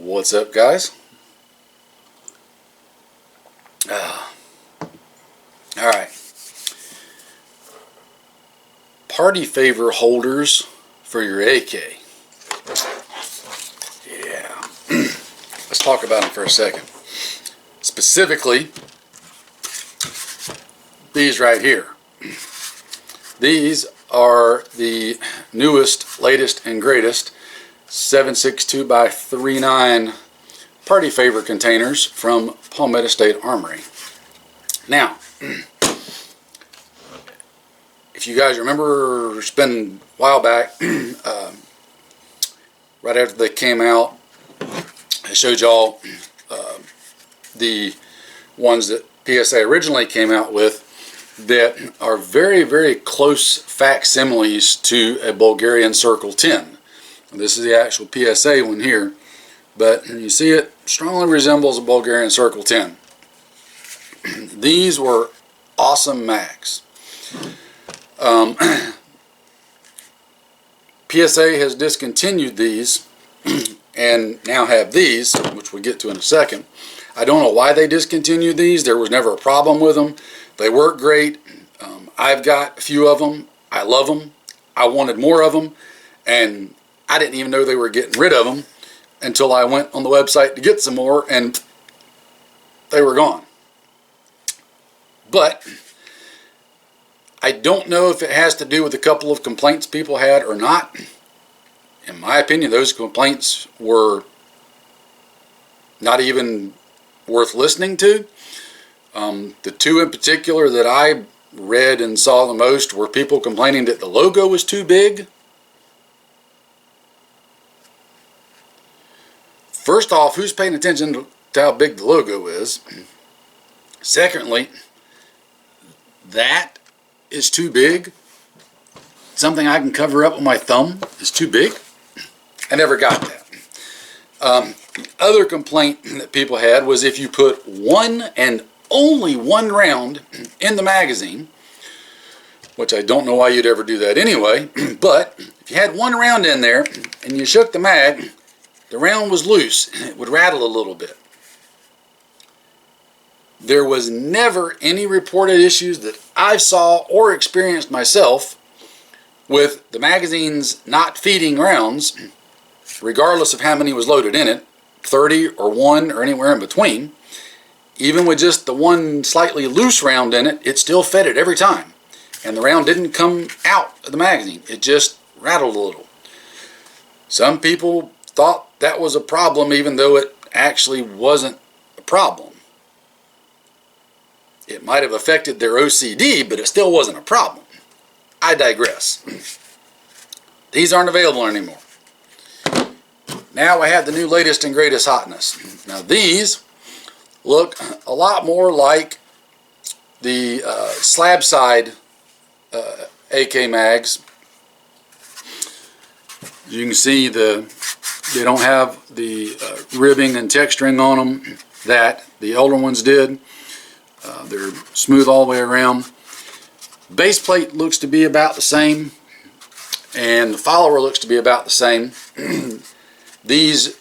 What's up, guys? Alright. Party favor holders for your AK. Yeah. Let's talk about them for a second. Specifically, these right here. These are the newest, latest, and greatest 7.62x39 party favor containers from Palmetto State Armory. Now, if you guys remember, it's been a while back, right after they came out, I showed y'all the ones that PSA originally came out with that are very, very close facsimiles to a Bulgarian Circle 10. This is the actual PSA one here, but you see it strongly resembles a Bulgarian Circle 10. These were awesome mags. PSA has discontinued these and now have these, which we'll get to in a second. I don't know why they discontinued these. There was never a problem with them. They work great. I've got a few of them. I love them. I wanted more of them, and I didn't even know they were getting rid of them until I went on the website to get some more, and they were gone. But I don't know if it has to do with a couple of complaints people had or not. In my opinion, those complaints were not even worth listening to. The two in particular that I read and saw the most were people complaining that the logo was too big. First off, who's paying attention to how big the logo is? Secondly, that is too big. Something I can cover up with my thumb is too big. I never got that. The other complaint that people had was if you put one and only one round in the magazine, which I don't know why you'd ever do that anyway, but if you had one round in there and you shook the mag, the round was loose and it would rattle a little bit. There was never any reported issues that I saw or experienced myself with the magazines not feeding rounds, regardless of how many was loaded in it, 30 or 1 or anywhere in between. Even with just the one slightly loose round in it, it still fed it every time. And the round didn't come out of the magazine. It just rattled a little. Some people thought that was a problem even though it actually wasn't a problem. It might have affected their OCD, but it still wasn't a problem. I digress. These aren't available anymore. Now I have the new latest and greatest hotness. Now these look a lot more like the slab side AK mags. You can see they don't have the ribbing and texturing on them that the older ones did. They're smooth all the way around. Base plate looks to be about the same, and the follower looks to be about the same. These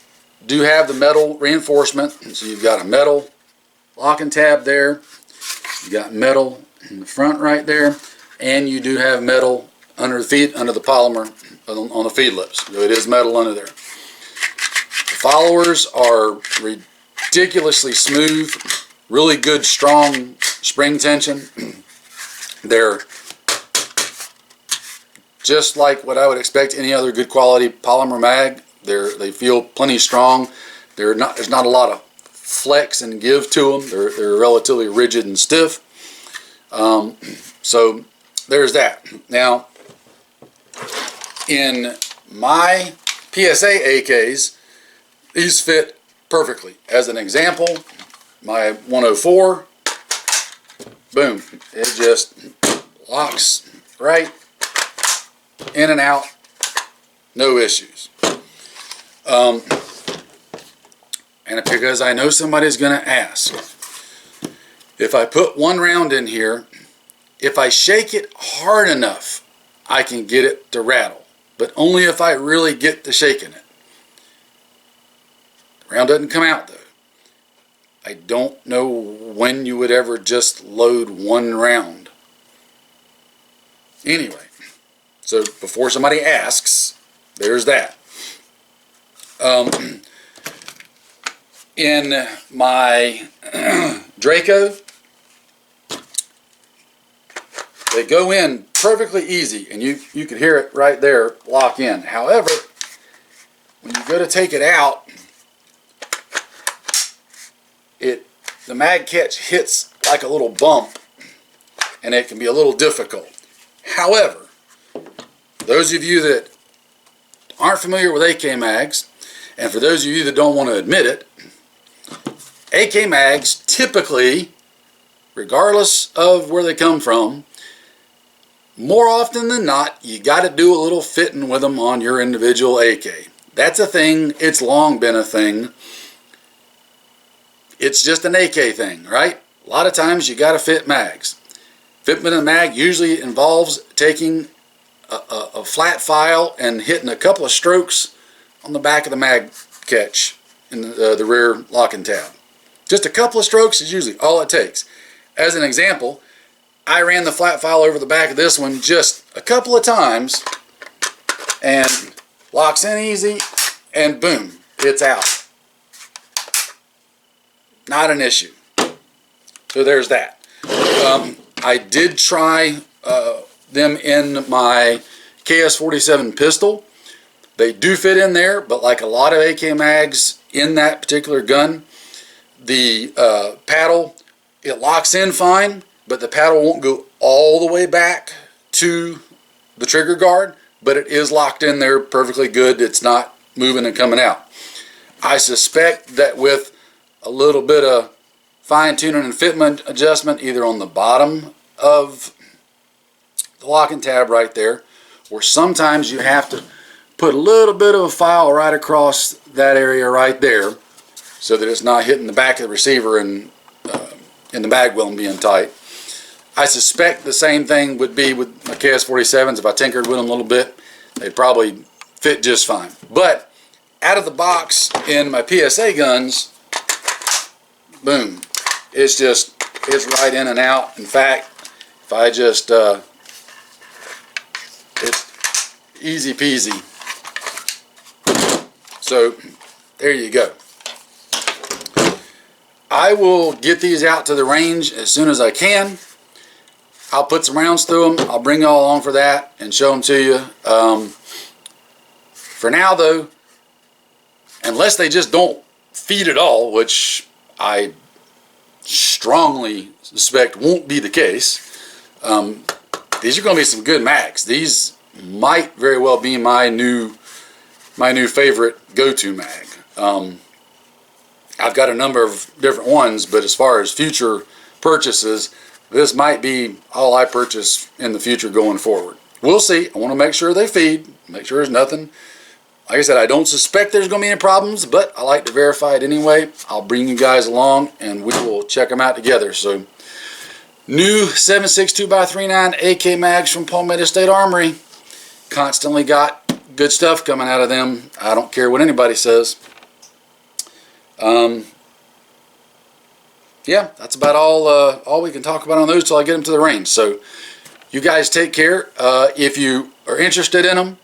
do have the metal reinforcement, so you've got a metal lock and tab there. You got metal in the front right there, and you do have metal under the feet, under the polymer on the feed lips. So it is metal under there. The followers are ridiculously smooth, really good, strong spring tension. They're just like what I would expect any other good quality polymer mag. They feel plenty strong. There's not a lot of flex and give to them. They're relatively rigid and stiff. So there's that. Now, in my PSA AKs, these fit perfectly. As an example, my 104, boom, it just locks right in and out, no issues. And because I know somebody's going to ask, if I put one round in here, if I shake it hard enough, I can get it to rattle, but only if I really get to shaking it. Round doesn't come out though. I don't know when you would ever just load one round. Anyway, so before somebody asks, there's that. In my Draco, they go in perfectly easy, and you can hear it right there lock in. However, when you go to take it out, the mag catch hits like a little bump, and it can be a little difficult. However, those of you that aren't familiar with AK mags, and for those of you that don't want to admit it, AK mags typically, regardless of where they come from, more often than not, you got to do a little fitting with them on your individual AK. That's a thing. It's long been a thing. It's just an AK thing, right? A lot of times you got to fit mags. Fitment of the mag usually involves taking a flat file and hitting a couple of strokes on the back of the mag catch in the rear locking tab. Just a couple of strokes is usually all it takes. As an example, I ran the flat file over the back of this one just a couple of times, and locks in easy, and boom, it's out. Not an issue. So there's that. I did try them in my KS-47 pistol. They do fit in there, but like a lot of AK mags in that particular gun, the paddle, it locks in fine, but the paddle won't go all the way back to the trigger guard, but it is locked in there perfectly good. It's not moving and coming out. I suspect that with a little bit of fine-tuning and fitment adjustment either on the bottom of the locking tab right there, or sometimes you have to put a little bit of a file right across that area right there so that it's not hitting the back of the receiver and in the mag well and being tight. I suspect the same thing would be with my KS-47s. If I tinkered with them a little bit, they'd probably fit just fine. But out of the box in my PSA guns, boom, it's right in and out. In fact, if I just it's easy peasy. So there you go. I will get these out to the range as soon as I can. I'll put some rounds through them. I'll bring y'all along for that and show them to you. For now though, unless they just don't feed at all, which I strongly suspect won't be the case, these are going to be some good mags. These might very well be my new favorite go-to mag. I've got a number of different ones, but as far as future purchases, this might be all I purchase in the future going forward. We'll see. I want to make sure they feed, make sure there's nothing. Like I said, I don't suspect there's going to be any problems, but I like to verify it anyway. I'll bring you guys along and we will check them out together. So, new 7.62 x 3.9 AK mags from Palmetto State Armory. Constantly got good stuff coming out of them. I don't care what anybody says. Yeah, that's about all we can talk about on those till I get them to the range. So you guys take care. If you are interested in them,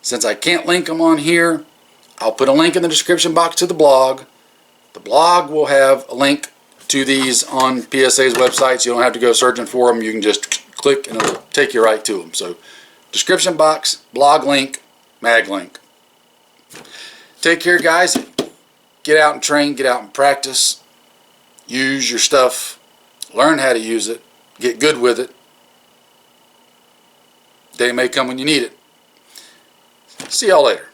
since I can't link them on here, I'll put a link in the description box to the blog. The blog will have a link to these on PSA's website, so you don't have to go searching for them. You can just click and it'll take you right to them. So description box, blog link, mag link. Take care, guys. Get out and train, get out and practice. Use your stuff, learn how to use it, get good with it. Day may come when you need it. See y'all later.